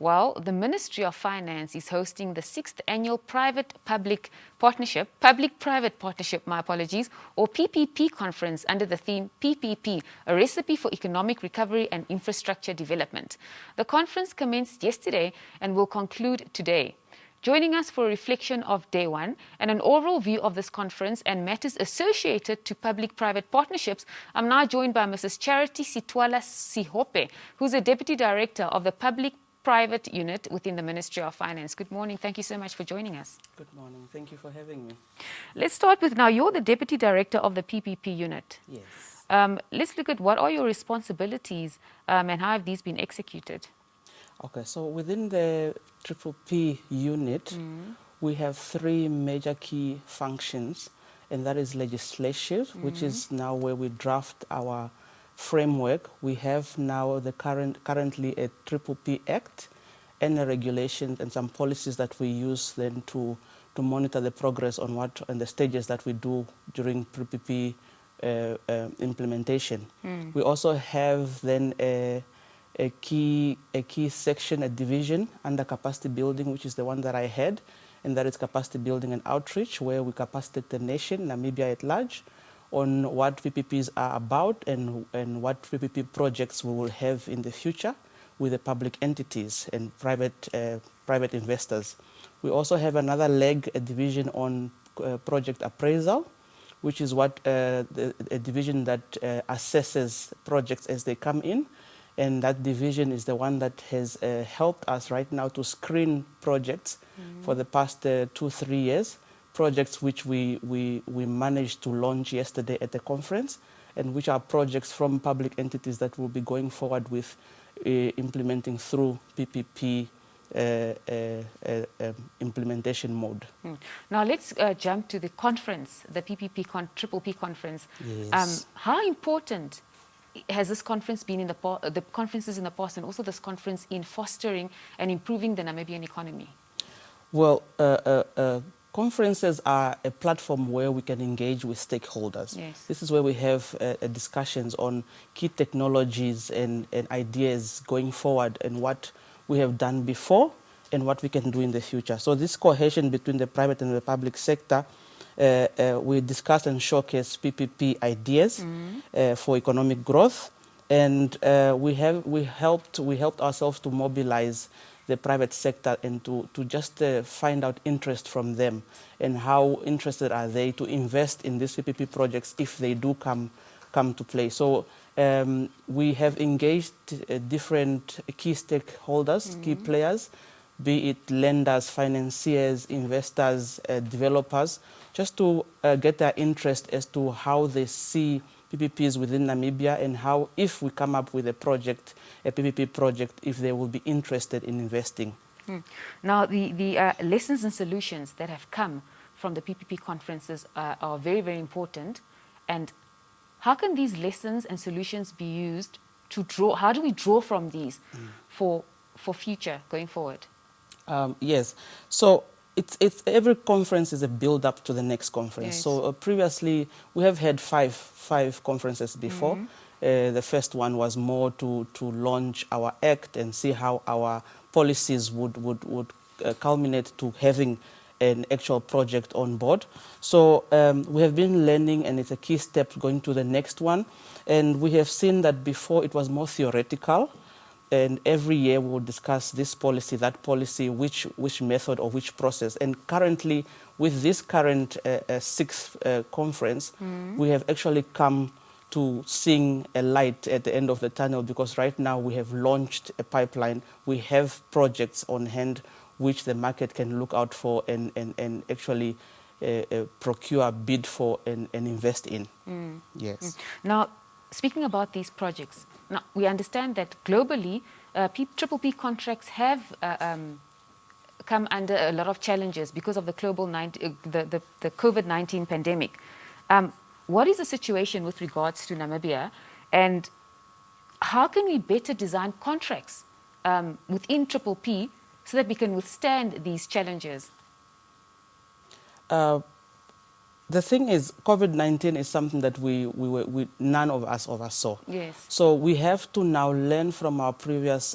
Well, the Ministry of Finance is hosting the 6th annual Public-Private Partnership, my apologies, or PPP conference under the theme PPP, a recipe for economic recovery and infrastructure development. The conference commenced yesterday and will conclude today. Joining us for a reflection of day one and an overall view of this conference and matters associated to public-private partnerships, I'm now joined by Mrs. Charity Sitwala-Sihope, who's the Deputy Director of the Public-Private Unit within the Ministry of Finance. Good morning. Thank you so much for joining us. Good morning. Thank you for having me. Let's start with, now you're the Deputy Director of the PPP Unit. Yes. Let's look at what are your responsibilities and how have these been executed? Okay, so within the PPP unit, we have three major key functions, and that is legislative, which is now where we draft our framework. We have now currently a PPP Act and a regulation and some policies that we use then to monitor the progress on what and the stages that we do during PPP implementation. We also have then a key section, a division under capacity building, which is the one that I had, and that is capacity building and outreach, where we capacitate the nation, Namibia at large, on what PPPs are about and what PPP projects we will have in the future with the public entities and private investors. We also have another leg, a division on project appraisal, which is what a division that assesses projects as they come in. And that division is the one that has helped us right now to screen projects for the past 2-3 years, projects which we managed to launch yesterday at the conference, and which are projects from public entities that will be going forward with implementing through PPP implementation mode. Now let's jump to the conference, the Triple P conference. Yes. How important has this conference been in the conferences in the past, and also this conference in fostering and improving the Namibian economy? Well, conferences are a platform where we can engage with stakeholders. Yes. This is where we have discussions on key technologies and ideas going forward, and what we have done before and what we can do in the future. So this cohesion between the private and the public sector, we discussed and showcased PPP ideas for economic growth, and we helped ourselves to mobilize the private sector and to just find out interest from them, and how interested are they to invest in these PPP projects if they do come to play. So we have engaged different key stakeholders, key players, be it lenders, financiers, investors, developers, just to get their interest as to how they see PPPs within Namibia, and how, if we come up with a project, a PPP project, if they will be interested in investing. Now, the lessons and solutions that have come from the PPP conferences are very, very important. And how can these lessons and solutions be used to draw? How do we draw from these for future going forward? Yes. So it's every conference is a build up to the next conference. Yes. So previously we have had five conferences before. The first one was more to launch our act and see how our policies would culminate to having an actual project on board. So we have been learning, and it's a key step going to the next one. And we have seen that before it was more theoretical, and every year we will discuss this policy, that policy, which method or which process. And currently, with this current sixth conference, we have actually come to seeing a light at the end of the tunnel, because right now we have launched a pipeline. We have projects on hand which the market can look out for and actually procure, bid for, and invest in. Yes. Now, speaking about these projects, now we understand that globally, Triple P contracts have come under a lot of challenges because of the COVID-19 pandemic. What is the situation with regards to Namibia, and how can we better design contracts within Triple P so that we can withstand these challenges? The thing is, COVID-19 is something that none of us oversaw. Yes. So we have to now learn from our previous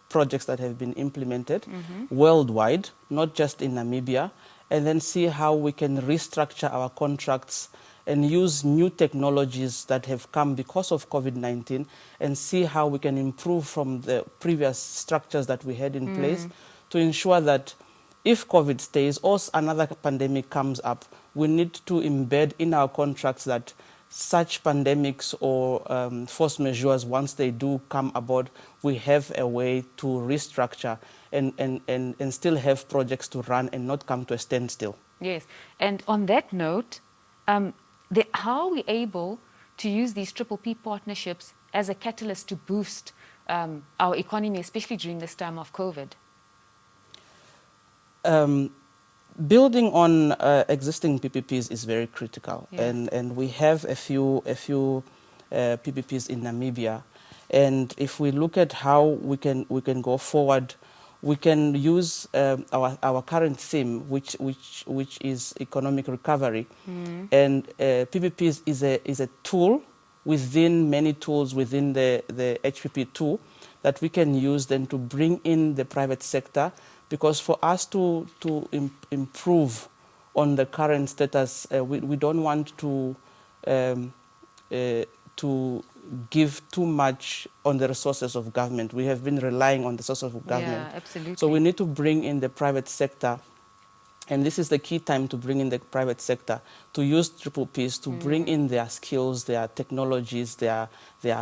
projects that have been implemented worldwide, not just in Namibia, and then see how we can restructure our contracts and use new technologies that have come because of COVID-19 and see how we can improve from the previous structures that we had in place to ensure that if COVID stays or another pandemic comes up, we need to embed in our contracts that such pandemics or force majeures, once they do come aboard, we have a way to restructure and still have projects to run and not come to a standstill. Yes, and on that note, how are we able to use these PPP partnerships as a catalyst to boost our economy, especially during this time of COVID? Building on existing PPPs is very critical, and we have a few PPPs in Namibia. And if we look at how we can go forward, we can use our current theme, which is economic recovery, and PPPs is a tool within many tools within the HPP tool that we can use then to bring in the private sector. Because for us to improve on the current status, we don't want to give too much on the resources of government. We have been relying on the resources of government. Yeah, absolutely. So we need to bring in the private sector, and this is the key time to bring in the private sector, to use PPPs, to bring in their skills, their technologies, their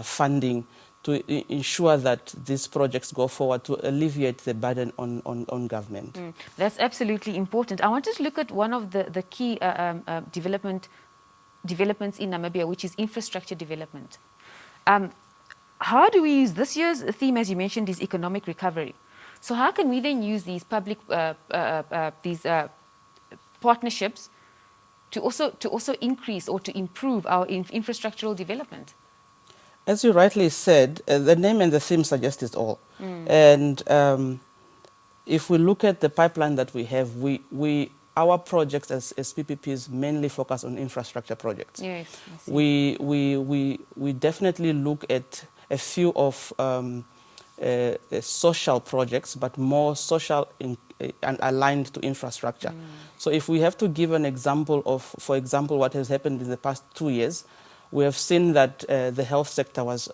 funding, to ensure that these projects go forward to alleviate the burden on government. That's absolutely important. I wanted to look at one of the key developments in Namibia, which is infrastructure development. How do we use this year's theme, as you mentioned, is economic recovery? So how can we then use these public partnerships to also increase or to improve our infrastructural development? As you rightly said, the name and the theme suggest it all. And if we look at the pipeline that we have, our projects as PPPs mainly focus on infrastructure projects. Yes, we definitely look at a few of social projects, but more social and aligned to infrastructure. So if we have to give an example of, for example, what has happened in the past 2 years, we have seen that the health sector was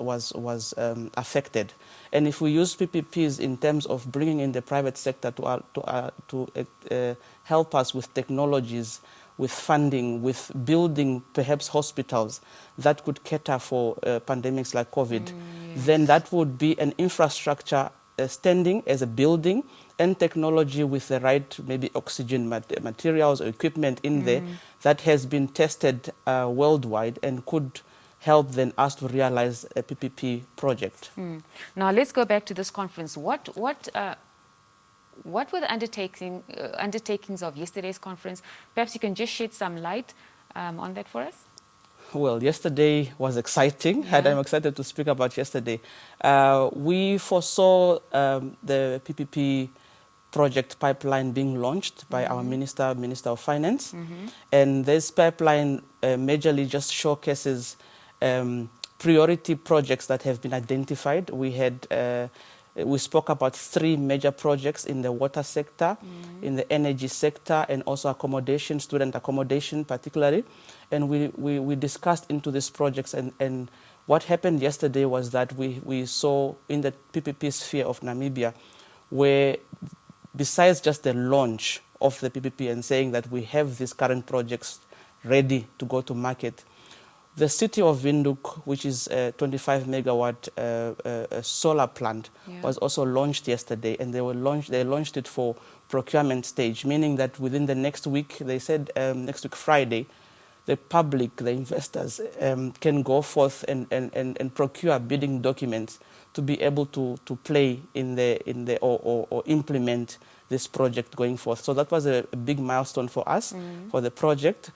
affected. And if we use PPPs in terms of bringing in the private sector to help us with technologies, with funding, with building perhaps hospitals that could cater for pandemics like COVID, then that would be an infrastructure standing as a building and technology with the right maybe oxygen materials or equipment in there that has been tested worldwide and could help then us to realize a PPP project. Now let's go back to this conference. What were the undertakings of yesterday's conference? Perhaps you can just shed some light on that for us. Well, yesterday was exciting, and I'm excited to speak about yesterday. We foresaw the PPP project pipeline being launched by our Minister of Finance. And this pipeline majorly just showcases priority projects that have been identified. We spoke about 3 major projects in the water sector, in the energy sector, and also accommodation, student accommodation particularly. And we discussed into these projects, and what happened yesterday was that we saw in the PPP sphere of Namibia, where besides just the launch of the PPP and saying that we have these current projects ready to go to market, the city of Windhoek, which is a 25 megawatt solar plant, was also launched yesterday, and they launched it for procurement stage, meaning that within the next week, they said next week Friday, the public, the investors, can go forth and procure bidding documents to be able to play or implement this project going forth. So that was a big milestone for us, for the project.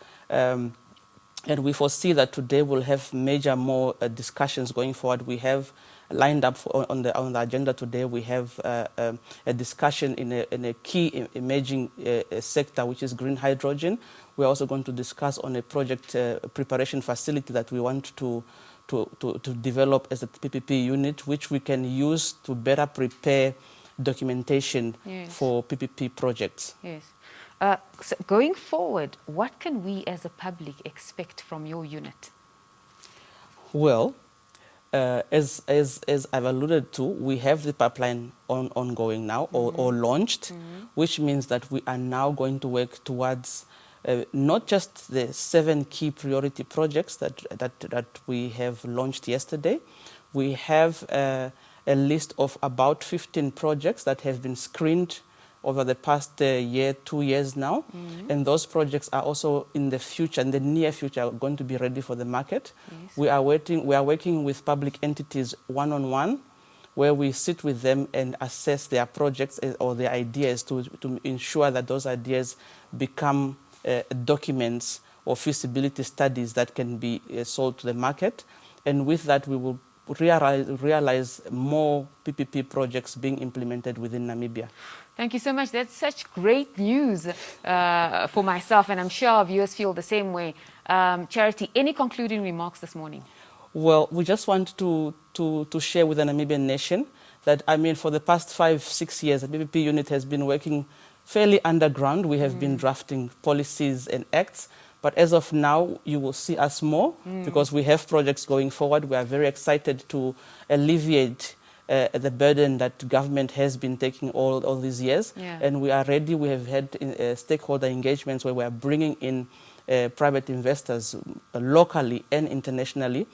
And we foresee that today we'll have more discussions going forward. We have lined up on the agenda today. We have a discussion in a key emerging sector, which is green hydrogen. We're also going to discuss on a project preparation facility that we want to to develop as a PPP unit, which we can use to better prepare documentation for PPP projects. Yes. So going forward, what can we as a public expect from your unit? Well, as I've alluded to, we have the pipeline ongoing now or launched, which means that we are now going to work towards not just the 7 key priority projects that we have launched yesterday. We have a list of about 15 projects that have been screened over the past year, 2 years now. And those projects are also in the future, in the near future, going to be ready for the market. Yes. We are working with public entities one-on-one, where we sit with them and assess their projects or their ideas to ensure that those ideas become documents or feasibility studies that can be sold to the market. And with that, we will realize more PPP projects being implemented within Namibia. Thank you so much. That's such great news for myself, and I'm sure our viewers feel the same way. Charity, any concluding remarks this morning? Well, we just want to share with the Namibian nation that, I mean, for the past 5-6 years, the PPP unit has been working fairly underground. We have been drafting policies and acts. But as of now, you will see us more because we have projects going forward. We are very excited to alleviate the burden that government has been taking all these years. And we are ready. We have had stakeholder engagements where we are bringing in private investors locally and internationally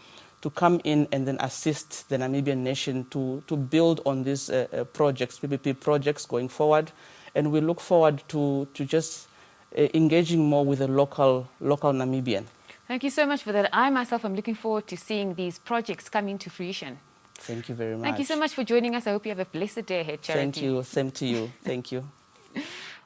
to come in and then assist the Namibian nation to build on these projects, PPP projects going forward. And we look forward to just engaging more with the local Namibian. Thank you so much for that. I myself am looking forward to seeing these projects come into fruition. Thank you very much. Thank you so much for joining us. I hope you have a blessed day ahead, Charity. Thank you. Same to you. Thank you.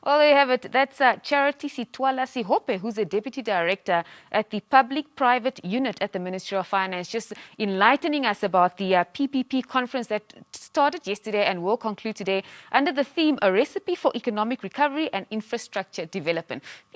Well, there you have it. That's Charity Sitwala-Sihope, who's a Deputy Director at the Public-Private Unit at the Ministry of Finance, just enlightening us about the PPP conference that started yesterday and will conclude today under the theme, A Recipe for Economic Recovery and Infrastructure Development.